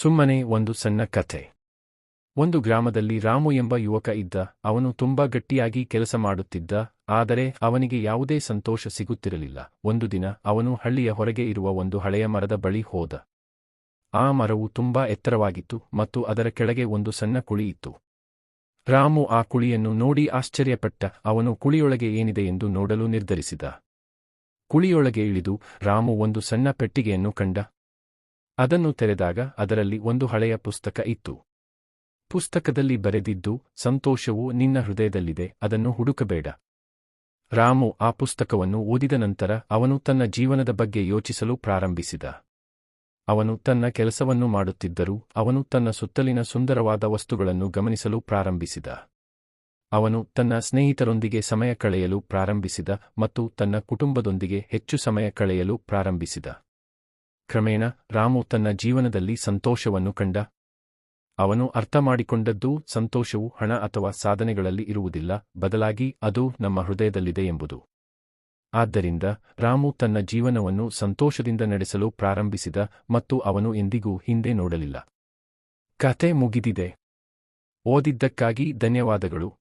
ಸುಮ್ಮನೆ ಒಂದು ಸಣ್ಣ ಕಥೆ. ಒಂದು ಗ್ರಾಮದಲ್ಲಿ ರಾಮು ಎಂಬ ಯುವಕ ಇದ್ದ. ಅವನು ತುಂಬಾ ಗಟ್ಟಿಯಾಗಿ ಕೆಲಸ ಮಾಡುತ್ತಿದ್ದ, ಆದರೆ ಅವನಿಗೆ ಯಾವುದೇ ಸಂತೋಷ ಸಿಗುತ್ತಿರಲಿಲ್ಲ. ಒಂದು ದಿನ ಅವನು ಹಳ್ಳಿಯ ಹೊರಗೆ ಇರುವ ಒಂದು ಹಳೆಯ ಮರದ ಬಳಿ ಹೋದ. ಆ ಮರವು ತುಂಬಾ ಎತ್ತರವಾಗಿತ್ತು ಮತ್ತು ಅದರ ಕೆಳಗೆ ಒಂದು ಸಣ್ಣ ಕುಳಿ ಇತ್ತು. ರಾಮು ಆ ಕುಳಿಯನ್ನು ನೋಡಿ ಆಶ್ಚರ್ಯಪಟ್ಟ. ಅವನು ಕುಳಿಯೊಳಗೆ ಏನಿದೆ ಎಂದು ನೋಡಲು ನಿರ್ಧರಿಸಿದ. ಕುಳಿಯೊಳಗೆ ಇಳಿದು ರಾಮು ಒಂದು ಸಣ್ಣ ಪೆಟ್ಟಿಗೆಯನ್ನು ಕಂಡ. ಅದನ್ನು ತೆರೆದಾಗ ಅದರಲ್ಲಿ ಒಂದು ಹಳೆಯ ಪುಸ್ತಕ ಇತ್ತು. ಪುಸ್ತಕದಲ್ಲಿ ಬರೆದಿದ್ದು, ಸಂತೋಷವು ನಿನ್ನ ಹೃದಯದಲ್ಲಿದೆ, ಅದನ್ನು ಹುಡುಕಬೇಡ. ರಾಮು ಆ ಪುಸ್ತಕವನ್ನು ಓದಿದ ನಂತರ ಅವನು ತನ್ನ ಜೀವನದ ಬಗ್ಗೆ ಯೋಚಿಸಲು ಪ್ರಾರಂಭಿಸಿದ. ಅವನು ತನ್ನ ಕೆಲಸವನ್ನು ಮಾಡುತ್ತಿದ್ದರೂ ಅವನು ತನ್ನ ಸುತ್ತಲಿನ ಸುಂದರವಾದ ವಸ್ತುಗಳನ್ನು ಗಮನಿಸಲು ಪ್ರಾರಂಭಿಸಿದ. ಅವನು ತನ್ನ ಸ್ನೇಹಿತರೊಂದಿಗೆ ಸಮಯ ಕಳೆಯಲು ಪ್ರಾರಂಭಿಸಿದ ಮತ್ತು ತನ್ನ ಕುಟುಂಬದೊಂದಿಗೆ ಹೆಚ್ಚು ಸಮಯ ಕಳೆಯಲು ಪ್ರಾರಂಭಿಸಿದ. ಕ್ರಮೇಣ ರಾಮು ತನ್ನ ಜೀವನದಲ್ಲಿ ಸಂತೋಷವನ್ನು ಕಂಡ. ಅವನು ಅರ್ಥಮಾಡಿಕೊಂಡದ್ದು, ಸಂತೋಷವು ಹಣ ಅಥವಾ ಸಾಧನೆಗಳಲ್ಲಿ ಇರುವುದಿಲ್ಲ, ಬದಲಾಗಿ ಅದು ನಮ್ಮ ಹೃದಯದಲ್ಲಿದೆ ಎಂಬುದು. ಆದ್ದರಿಂದ ರಾಮು ತನ್ನ ಜೀವನವನ್ನು ಸಂತೋಷದಿಂದ ನಡೆಸಲು ಪ್ರಾರಂಭಿಸಿದ ಮತ್ತು ಅವನು ಎಂದಿಗೂ ಹಿಂದೆ ನೋಡಲಿಲ್ಲ. ಕಥೆ ಮುಗಿದಿದೆ. ಓದಿದ್ದಕ್ಕಾಗಿ ಧನ್ಯವಾದಗಳು.